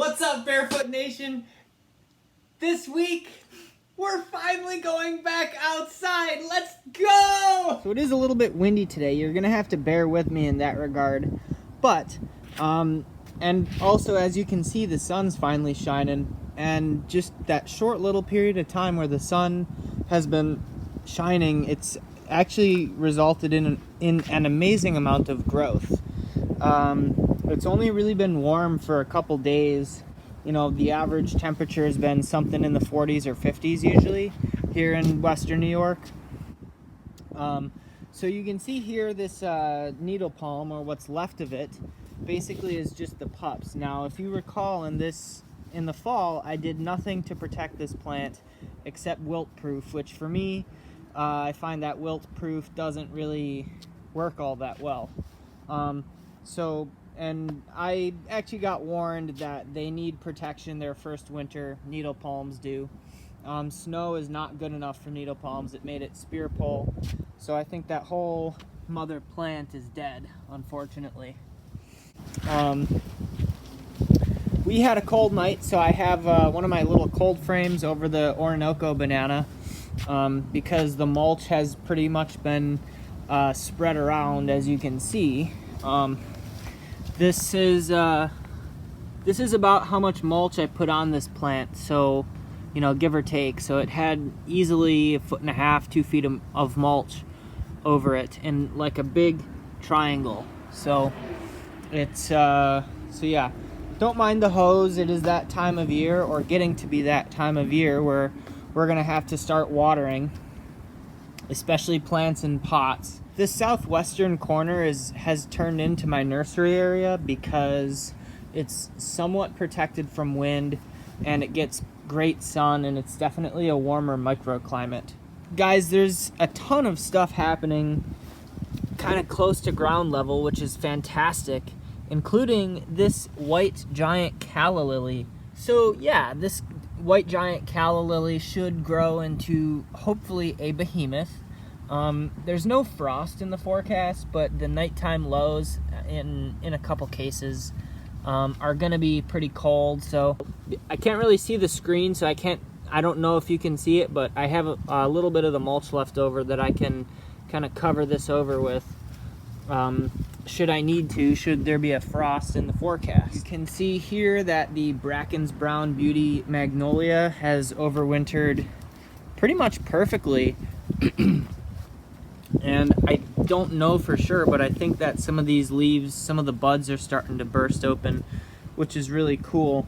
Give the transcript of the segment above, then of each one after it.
What's up, Barefoot Nation? This week, we're finally going back outside. Let's go! So it is a little bit windy today. You're gonna have to bear with me in that regard. But, and also as you can see, the sun's finally shining. And just that short little period of time where the sun has been shining, it's actually resulted in an amazing amount of growth. It's only really been warm for a couple days. You know, the average temperature has been something in the 40s or 50s usually here in Western New York. So you can see here this needle palm, or what's left of it, basically is just the pups. Now, if you recall, in the fall, I did nothing to protect this plant except wilt-proof, which for me, I find that wilt-proof doesn't really work all that well. And I actually got warned that they need protection their first winter. Needle palms do. Snow is not good enough for needle palms. It made it spear pole. So I think that whole mother plant is dead, unfortunately. We had a cold night, so I have one of my little cold frames over the Orinoco banana because the mulch has pretty much been spread around, as you can see. This is about how much mulch I put on this plant, so, you know, give or take. So it had easily 1.5 to 2 feet of mulch over it in like a big triangle. So it's, so yeah, don't mind the hose. It is that time of year, or getting to be that time of year, where we're gonna have to start watering, especially plants in pots. This southwestern corner has turned into my nursery area because it's somewhat protected from wind and it gets great sun, and it's definitely a warmer microclimate. Guys, there's a ton of stuff happening kind of close to ground level, which is fantastic, including this white giant calla lily. So yeah, this white giant calla lily should grow into hopefully a behemoth. There's no frost in the forecast, but the nighttime lows in a couple cases are gonna be pretty cold. So I can't really see the screen, so I don't know if you can see it, but I have a little bit of the mulch left over that I can kind of cover this over with should I need to, should there be a frost in the forecast. You can see here that the Bracken's Brown Beauty Magnolia has overwintered pretty much perfectly. And I don't know for sure, but I think that some of these leaves, some of the buds are starting to burst open, which is really cool.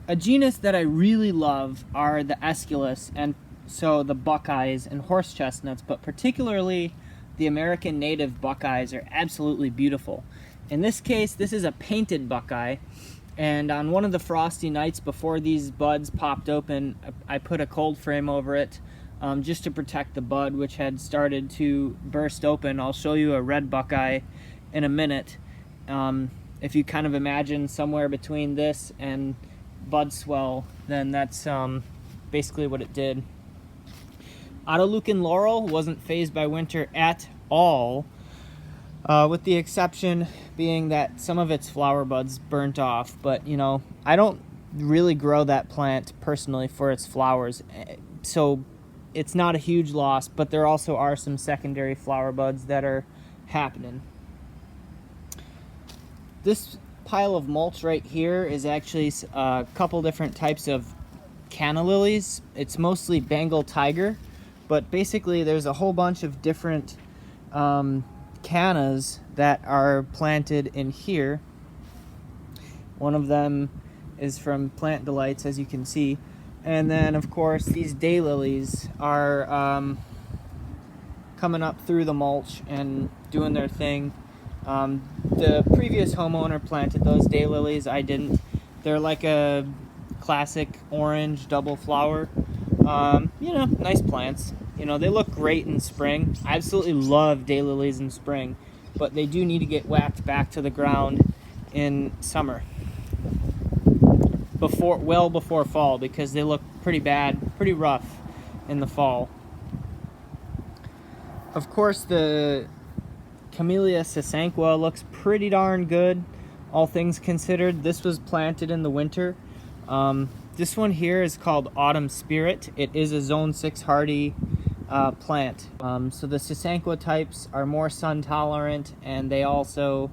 A genus that I really love are the Aesculus, and so the buckeyes and horse chestnuts, but particularly the American native buckeyes are absolutely beautiful. In this case, this is a painted buckeye, and on one of the frosty nights before these buds popped open, I put a cold frame over it, just to protect the bud, which had started to burst open. I'll show you a red buckeye in a minute. If you kind of imagine somewhere between this and bud swell, then that's basically what it did. Autolucan laurel wasn't fazed by winter at all, with the exception being that some of its flower buds burnt off. But, you know, I don't really grow that plant personally for its flowers, so it's not a huge loss, but there also are some secondary flower buds that are happening. This pile of mulch right here is actually a couple different types of canna lilies. It's mostly Bengal tiger, but basically there's a whole bunch of different cannas that are planted in here. One of them is from Plant Delights, as you can see. And then, of course, these daylilies are coming up through the mulch and doing their thing. The previous homeowner planted those daylilies. I didn't. They're like a classic orange double flower. You know, nice plants. You know, they look great in spring. I absolutely love daylilies in spring, but they do need to get whacked back to the ground in summer. Well before fall, because they look pretty bad, pretty rough in the fall. Of course, the Camellia sasanqua looks pretty darn good. all things considered. This was planted in the winter. This one here is called Autumn Spirit. It is a Zone 6 hardy plant. So the Sasanqua types are more sun tolerant, and they also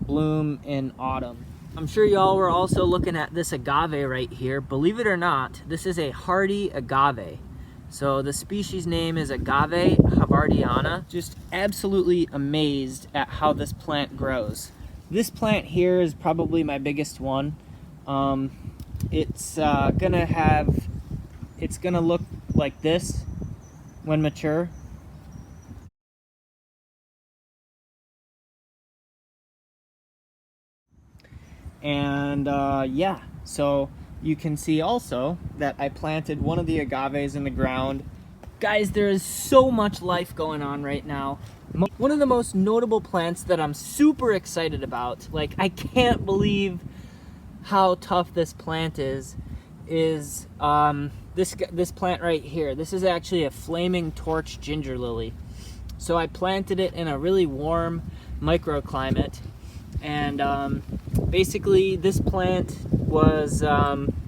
bloom in autumn. I'm sure y'all were also looking at this agave right here. Believe it or not, this is a hardy agave. So the species name is Agave havardiana. Just absolutely amazed at how this plant grows. This plant here is probably my biggest one. It's gonna look like this when mature. And yeah, so you can see also that I planted one of the agaves in the ground. Guys, there is so much life going on right now. One of the most notable plants that I'm super excited about, like I can't believe how tough this plant is this plant right here. This is actually a flaming torch ginger lily. So I planted it in a really warm microclimate, and basically this plant was,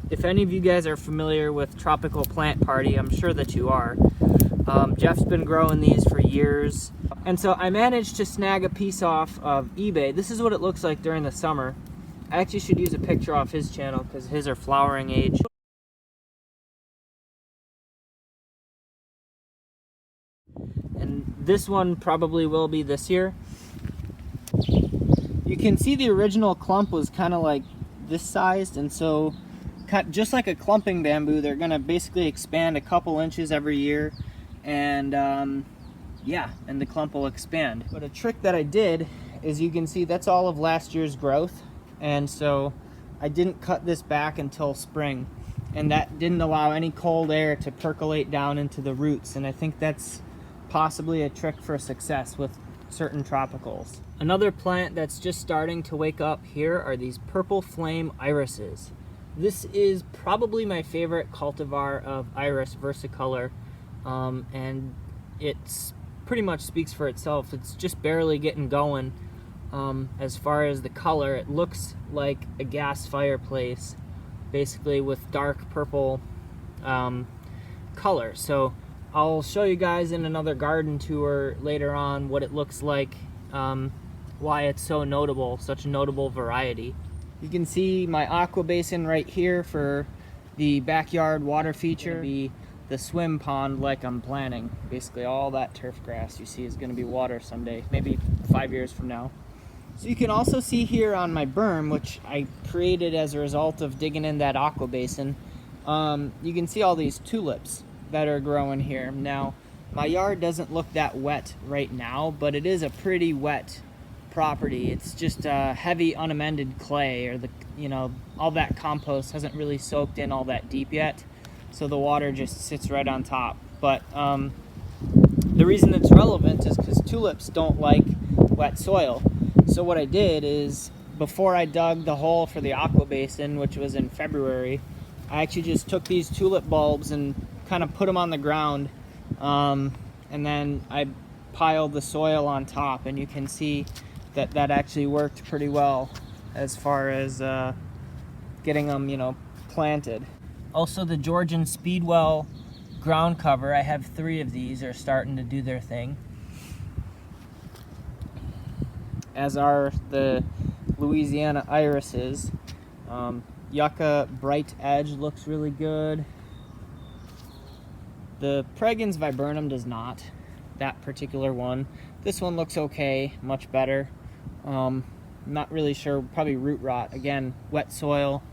if any of you guys are familiar with Tropical Plant Party, I'm sure that you are. Jeff's been growing these for years, and so I managed to snag a piece off of eBay. This is what it looks like during the summer. I actually should use a picture off his channel because his are flowering age. And this one probably will be this year. You can see the original clump was kind of like this sized, and so just like a clumping bamboo, they're going to basically expand a couple inches every year, and yeah, and the clump will expand. But a trick that I did is, you can see that's all of last year's growth, and so I didn't cut this back until spring, and that didn't allow any cold air to percolate down into the roots, and I think that's possibly a trick for success with certain tropicals. Another plant that's just starting to wake up here are these purple flame irises. This is probably my favorite cultivar of iris versicolor, and it's pretty much speaks for itself. It's just barely getting going. As far as the color, it looks like a gas fireplace, basically with dark purple color. So I'll show you guys in another garden tour later on what it looks like, why it's so notable, such a notable variety. You can see my aqua basin right here for the backyard water feature. Be the swim pond like I'm planning. Basically all that turf grass you see is going to be water someday, maybe 5 years from now. So you can also see here on my berm, which I created as a result of digging in that aqua basin, you can see all these tulips that are growing here. Now, my yard doesn't look that wet right now, but it is a pretty wet property. It's just heavy unamended clay, or all that compost hasn't really soaked in all that deep yet, so the water just sits right on top. But the reason it's relevant is because tulips don't like wet soil. So what I did is, before I dug the hole for the aqua basin, which was in February, I actually just took these tulip bulbs and kind of put them on the ground, and then I piled the soil on top, and you can see that that actually worked pretty well as far as getting them, planted. Also, the Georgian Speedwell ground cover, I have 3 of these, are starting to do their thing, as are the Louisiana irises. Yucca Bright Edge looks really good. The Pregans viburnum does not, that particular one. This one looks okay, much better. Not really sure, probably root rot. Again, wet soil.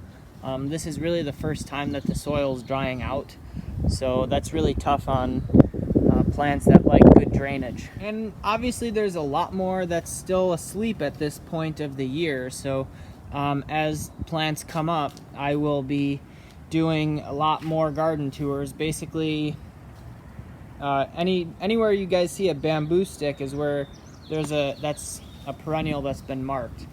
This is really the first time that the soil is drying out, so that's really tough on plants that like good drainage. And obviously there's a lot more that's still asleep at this point of the year, so as plants come up, I will be doing a lot more garden tours. Basically, anywhere you guys see a bamboo stick is where that's a perennial that's been marked.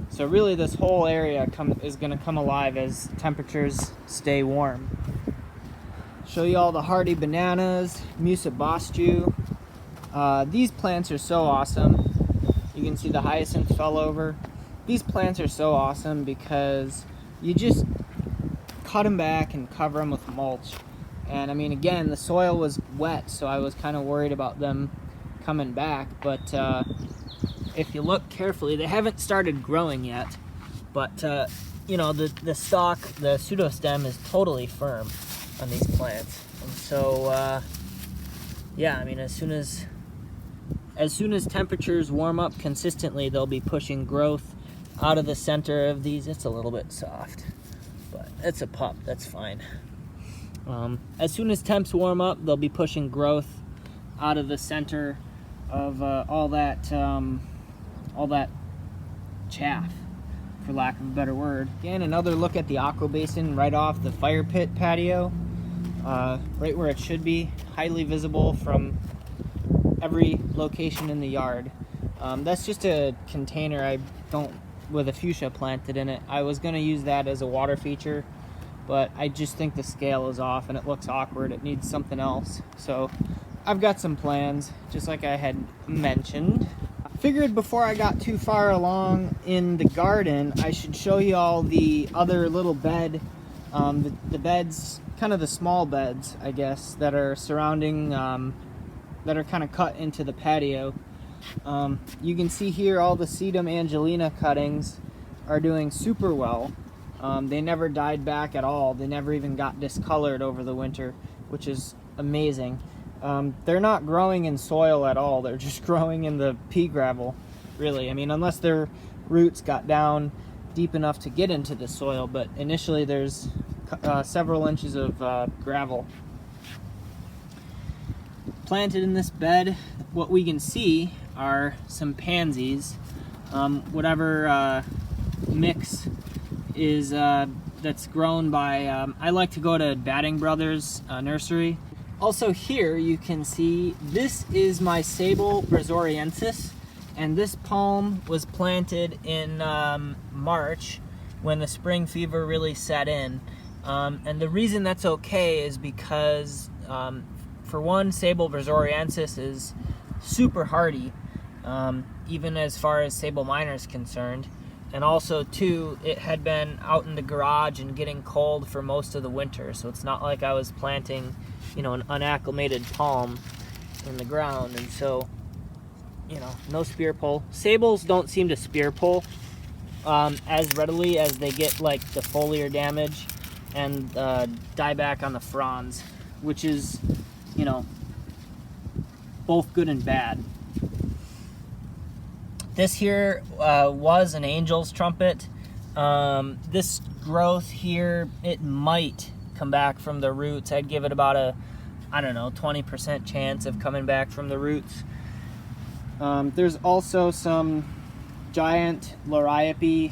So really this whole area is going to come alive as temperatures stay warm. Show you all the hardy bananas, Musa boschu. These plants are so awesome. You can see the hyacinth fell over. these plants are so awesome because you just cut them back and cover them with mulch. And I mean, again, the soil was wet, so I was kind of worried about them coming back. But if you look carefully, they haven't started growing yet. But you know, the stalk, the pseudostem, is totally firm on these plants. And so, yeah, I mean, as soon as temperatures warm up consistently, they'll be pushing growth out of the center of these. It's a little bit soft, but it's a pup, that's fine. As soon as temps warm up, they'll be pushing growth out of the center of all that chaff, for lack of a better word. Again, another look at the aqua basin right off the fire pit patio, right where it should be, highly visible from every location in the yard. That's just a container with a fuchsia planted in it. I was going to use that as a water feature, but I just think the scale is off and it looks awkward. It needs something else. So I've got some plans, just like I had mentioned. I figured before I got too far along in the garden, I should show you all the other little bed, the beds, kind of the small beds, I guess, that are surrounding, that are kind of cut into the patio. You can see here all the Sedum Angelina cuttings are doing super well. They never died back at all. They never even got discolored over the winter, which is amazing. They're not growing in soil at all. They're just growing in the pea gravel, really. I mean, unless their roots got down deep enough to get into the soil, but initially there's several inches of gravel. Planted in this bed, what we can see are some pansies. Whatever mix is that's grown by, I like to go to Batting Brothers nursery. Also here you can see this is my Sable brazoriensis, and this palm was planted in March when the spring fever really set in. And the reason that's okay is because for one, Sable brazoriensis is super hardy, even as far as Sable minor is concerned. And also, two, it had been out in the garage and getting cold for most of the winter, so it's not like I was planting, you know, an unacclimated palm in the ground. And so, you know, no spear pull. Sables don't seem to spear pull as readily as they get like the foliar damage and dieback on the fronds, which is, you know, both good and bad. This here was an angel's trumpet. This growth here, it might come back from the roots. I'd give it about a, I don't know, 20% chance of coming back from the roots. There's also some giant liriope.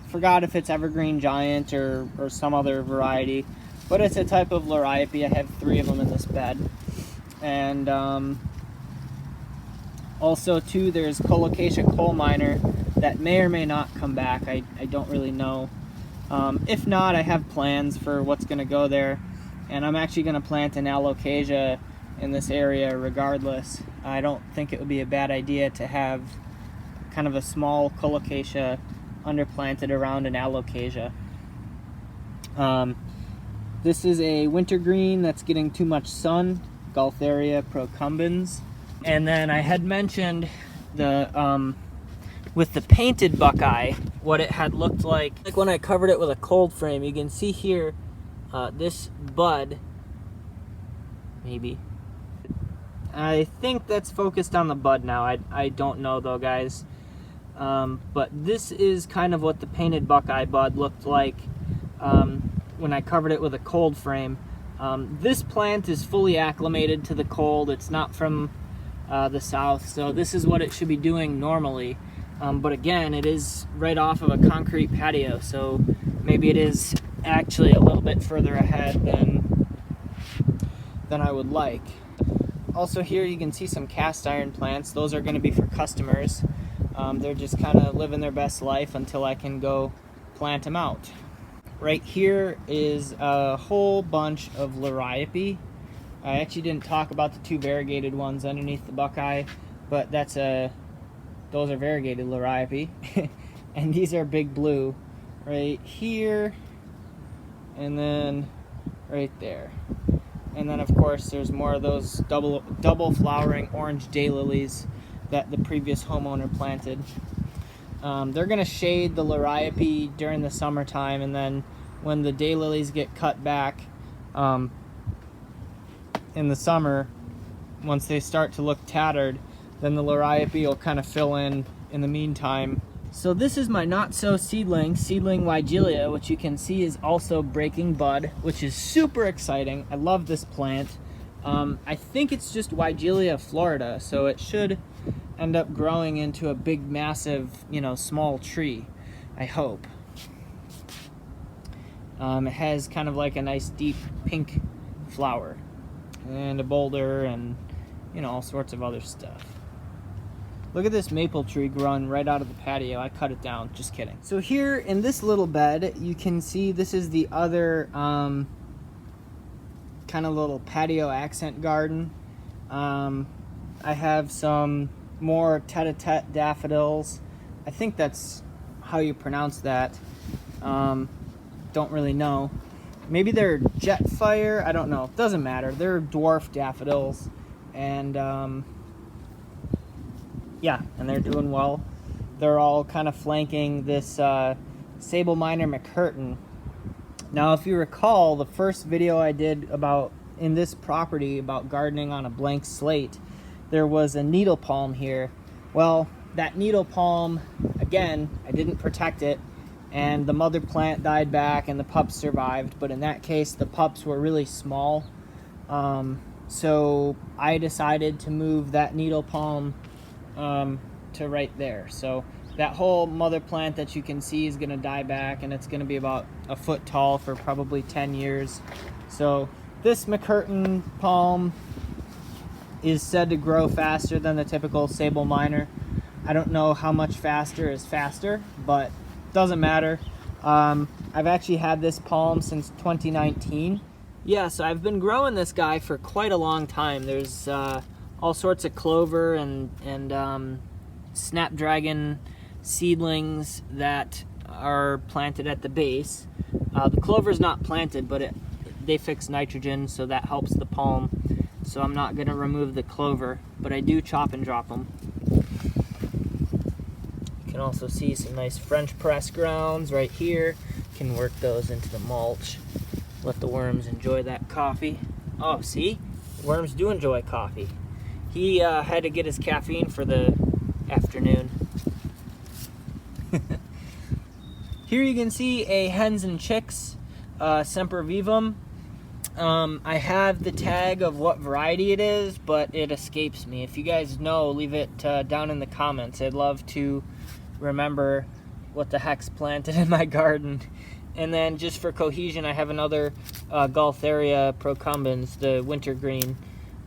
Forgot if it's evergreen giant or some other variety, but it's a type of liriope. I have 3 of them in this bed. And also, too, there's Colocasia coal minor that may or may not come back. I don't really know. If not, I have plans for what's going to go there. And I'm actually going to plant an alocasia in this area regardless. I don't think it would be a bad idea to have kind of a small Colocasia underplanted around an alocasia. This is a wintergreen that's getting too much sun, Gaultheria procumbens. And then I had mentioned the with the painted buckeye, what it had looked like when I covered it with a cold frame. You can see here this bud, maybe. I think that's focused on the bud now. I don't know though, guys. But this is kind of what the painted buckeye bud looked like when I covered it with a cold frame. This plant is fully acclimated to the cold. It's not from the south, so this is what it should be doing normally. But again, it is right off of a concrete patio, so maybe it is actually a little bit further ahead than I would like. Also here you can see some cast iron plants. Those are going to be for customers. They're just kind of living their best life until I can go plant them out. Right here is a whole bunch of liriope. I actually didn't talk about the 2 variegated ones underneath the buckeye, but those are variegated liriope. and these are big blue right here, and then right there. And then of course there's more of those double flowering orange daylilies that the previous homeowner planted. They're gonna shade the liriope during the summertime, and then when the daylilies get cut back in the summer, once they start to look tattered, then the liriope will kind of fill in the meantime. So this is my not so seedling Weigelia, which you can see is also breaking bud, which is super exciting. I love this plant. I think it's just Weigelia Florida, so it should end up growing into a big, massive, you know, small tree, I hope. It has kind of like a nice deep pink flower and a boulder and, you know, all sorts of other stuff. Look at this maple tree growing right out of the patio. I cut it down, just kidding. So here in this little bed, you can see this is the other kind of little patio accent garden. I have some more tete-a-tete daffodils. I think that's how you pronounce that. Don't really know. Maybe they're Jetfire, I don't know. Doesn't matter. They're dwarf daffodils. And yeah, and they're doing well. They're all kind of flanking this Sable Minor McCurtain. Now, if you recall, the first video I did in this property about gardening on a blank slate, there was a needle palm here. Well, that needle palm, again, I didn't protect it, and the mother plant died back and the pups survived, but in that case, the pups were really small. So I decided to move that needle palm to right there. So that whole mother plant that you can see is going to die back, and it's going to be about a foot tall for probably 10 years. So this McCurtain palm is said to grow faster than the typical Sable Minor. I don't know how much faster is faster, but doesn't matter. I've actually had this palm since 2019. Yeah, so I've been growing this guy for quite a long time. There's all sorts of clover and snapdragon seedlings that are planted at the base. The clover's not planted, but they fix nitrogen, so that helps the palm. So I'm not gonna remove the clover, but I do chop and drop them. You can also see some nice French press grounds right here. You can work those into the mulch. Let the worms enjoy that coffee. Oh, see? Worms do enjoy coffee. He had to get his caffeine for the afternoon. Here you can see a hens and chicks Semper Vivum. I have the tag of what variety it is, but it escapes me. If you guys know, leave it down in the comments. I'd love to remember what the heck's planted in my garden. And then just for cohesion, I have another Gaultheria procumbens, the wintergreen,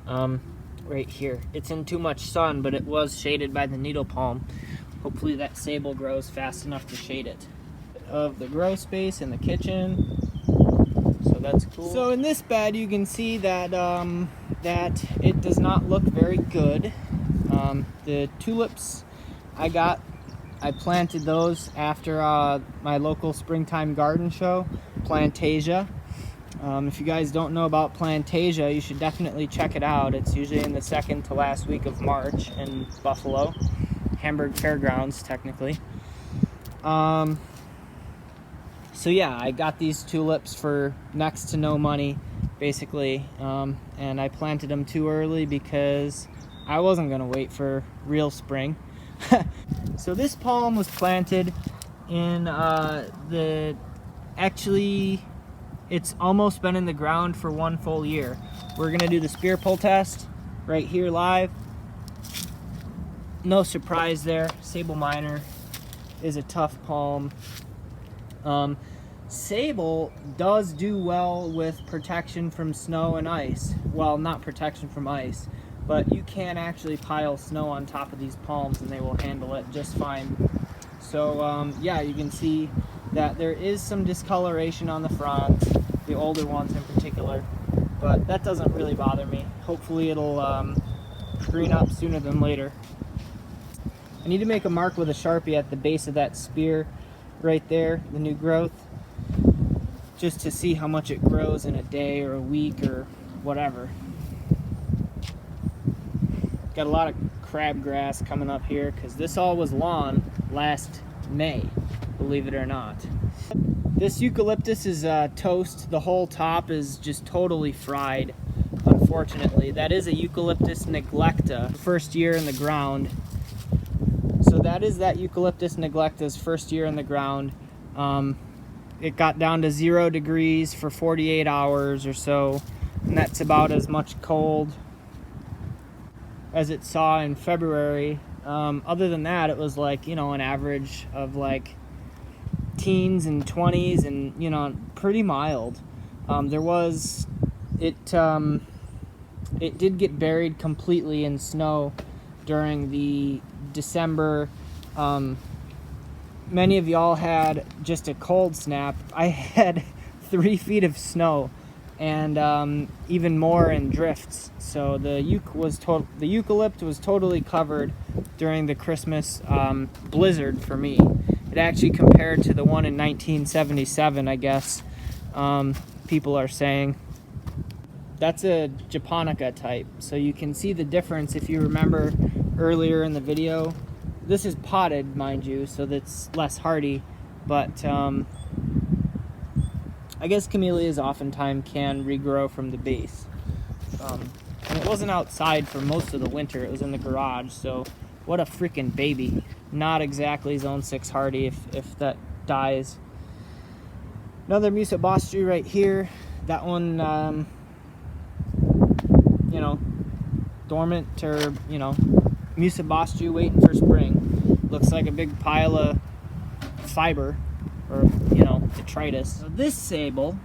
right here. It's in too much sun, but it was shaded by the needle palm. Hopefully that sable grows fast enough to shade it. Of the grow space in the kitchen, so that's cool. So in this bed, you can see that that it does not look very good. The tulips I planted those after my local springtime garden show, Plantasia. If you guys don't know about Plantasia, you should definitely check it out. It's usually in the second to last week of March in Buffalo, Hamburg Fairgrounds, technically. So yeah, I got these tulips for next to no money, basically, and I planted them too early because I wasn't gonna wait for real spring. So this palm was planted in actually it's almost been in the ground for 1 full year. We're gonna do the spear pull test right here live. No surprise there, Sable Minor is a tough palm. Sable does do well with protection from snow and ice. Well, not protection from ice, but you can actually pile snow on top of these palms and they will handle it just fine. So yeah, you can see that there is some discoloration on the front, the older ones in particular, but that doesn't really bother me. Hopefully it'll green up sooner than later. I need to make a mark with a Sharpie at the base of that spear right there, the new growth, just to see how much it grows in a day or a week or whatever. Got a lot of crabgrass coming up here because this all was lawn last May, believe it or not. This eucalyptus is toast. The whole top is just totally fried, unfortunately. That is a Eucalyptus neglecta, first year in the ground. So that is that Eucalyptus neglecta's first year in the ground. It got down to 0 degrees for 48 hours or so, and that's about as much cold as it saw in February. Other than that, it was like, you know, an average of like teens and 20s and, you know, pretty mild. It did get buried completely in snow during the December. Many of y'all had just a cold snap. I had 3 feet of snow and even more in drifts. So the eucalypt was totally covered during the Christmas blizzard for me. It actually compared to the one in 1977, I guess, people are saying. That's a japonica type, so you can see the difference if you remember earlier in the video. This is potted, mind you, so that's less hardy, but I guess camellias oftentimes can regrow from the base. And it wasn't outside for most of the winter, it was in the garage, so what a freaking baby. Not exactly zone 6 hardy if that dies. Another Musabostri right here. That one, you know, dormant, or, you know, Musabostri waiting for spring. Looks like a big pile of fiber, or, you know, detritus. So this sable,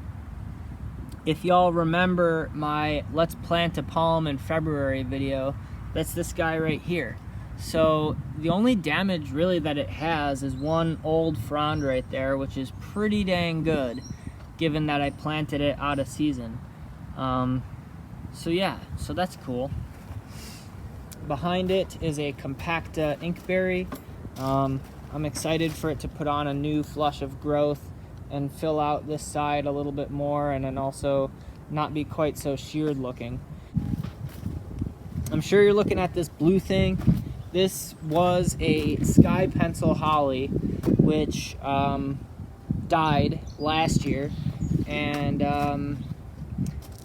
if y'all remember my Let's Plant a Palm in February video, that's this guy right here. So the only damage really that it has is one old frond right there, which is pretty dang good given that I planted it out of season. So yeah, so that's cool. Behind it is a compacta inkberry. I'm excited for it to put on a new flush of growth and fill out this side a little bit more, and then also not be quite so sheared looking. I'm sure you're looking at this blue thing. This was a sky pencil holly, which died last year, and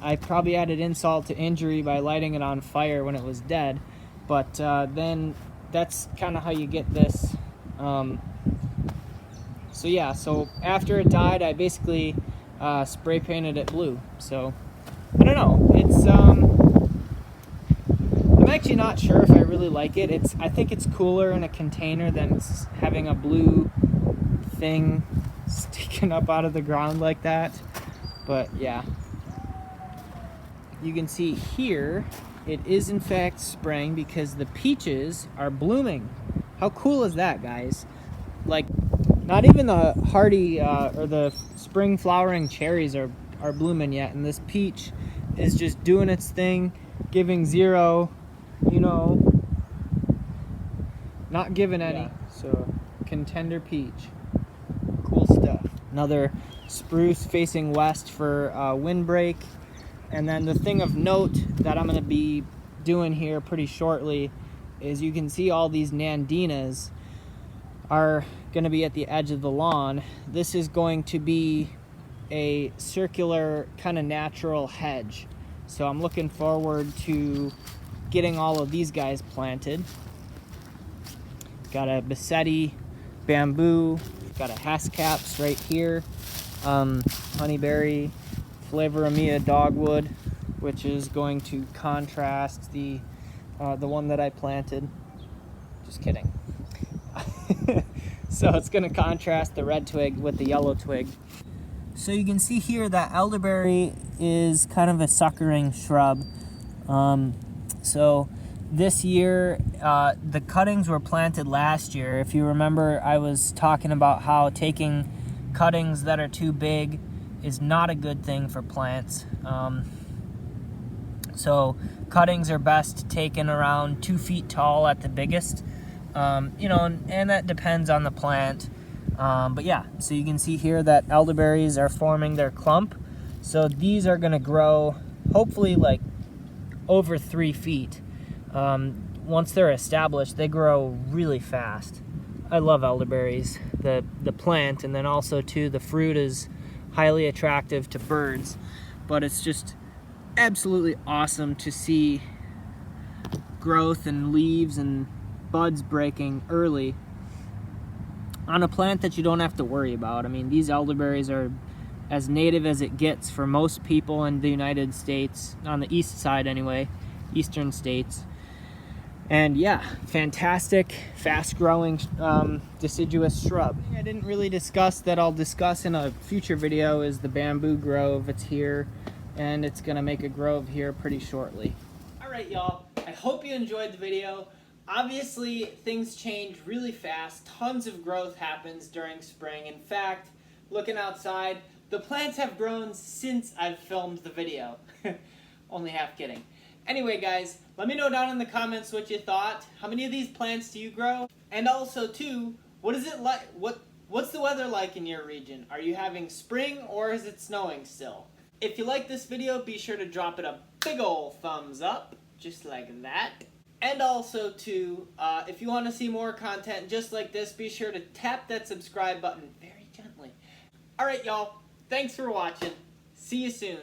I probably added insult to injury by lighting it on fire when it was dead. But then that's kind of how you get this. So yeah, so after it died, I basically spray painted it blue. So I don't know. It's I'm actually not sure if I really like it. I think it's cooler in a container than having a blue thing sticking up out of the ground like that. But yeah, you can see here it is in fact spring because the peaches are blooming. How cool is that, guys? Like, not even the hardy or the spring flowering cherries are blooming yet, and this peach is just doing its thing, giving zero, you know, not giving any. Yeah. So contender peach, cool stuff. Another spruce facing west for windbreak. And then the thing of note that I'm going to be doing here pretty shortly is you can see all these nandinas are going to be at the edge of the lawn. This is going to be a circular kind of natural hedge. So I'm looking forward to getting all of these guys planted. Got a Bessetti bamboo, got a Haskaps right here, honeyberry, Flavoromia dogwood, which is going to contrast the one that I planted. Just kidding. So it's going to contrast the red twig with the yellow twig. So you can see here that elderberry is kind of a suckering shrub. So this year, the cuttings were planted last year. If you remember, I was talking about how taking cuttings that are too big is not a good thing for plants. So cuttings are best taken around 2 feet tall at the biggest. You know, and that depends on the plant. But yeah, so you can see here that elderberries are forming their clump. So these are gonna grow hopefully like over 3 feet. Once they're established, they grow really fast. I love elderberries, the plant, and then also too the fruit is highly attractive to birds. But it's just absolutely awesome to see growth and leaves and buds breaking early on a plant that you don't have to worry about. I mean, these elderberries are as native as it gets for most people in the United States, on the east side anyway, eastern states. And yeah, fantastic, fast-growing deciduous shrub. I didn't really discuss that I'll discuss in a future video is the bamboo grove. It's here, and it's gonna make a grove here pretty shortly. All right, y'all, I hope you enjoyed the video. Obviously, things change really fast. Tons of growth happens during spring. In fact, looking outside, the plants have grown since I've filmed the video. Only half kidding. Anyway, guys, let me know down in the comments what you thought. How many of these plants do you grow? And also, too, what is it like? What's the weather like in your region? Are you having spring or is it snowing still? If you like this video, be sure to drop it a big ol' thumbs up, just like that. And also, too, if you want to see more content just like this, be sure to tap that subscribe button very gently. All right, y'all. Thanks for watching. See you soon.